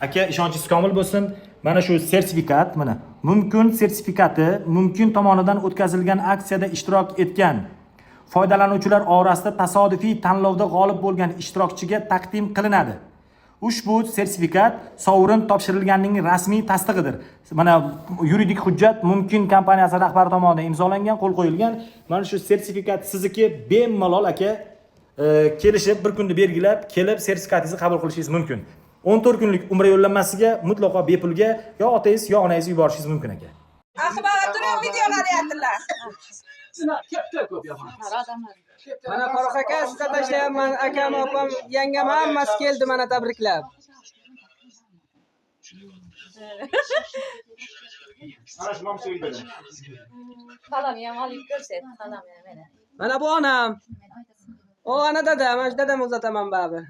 Aka, ishonchingiz komil bo'lsin. Mana shu sertifikat, mana mumkin sertifikati mumkin tomonidan o'tkazilgan aksiyada ishtirok etgan foydalanuvchilar orasida tasodifiy tanlovda g'olib bo'lgan ishtirokchiga taqdim qilinadi. Ushbu sertifikat sovrin topshirilganining rasmiy tasdig'idir. Mana yuridik hujjat mumkin kompaniyasi rahbari tomonidan imzolangan, qo'l qo'yilgan. Mana shu sertifikat sizniki bemalol aka, kelishib bir kunda belgilab, kelib sertifikatingizni qabul qilishingiz mumkin. 14 kunlik umra yo'llanmasiga mutlaqo bepulga yo otangiz yo onangizni yuborishingiz mumkin aka. Axbar turib videolar yatdilar. Mana Farruh aka, sizga tashlayapman. Akam, opam, yangam hammasi keldi mana tabriklab. Xalam ham olib ko'rsat, xalam mana. Mana bu onam. O ana dadam, mana dadam uzataman baribir.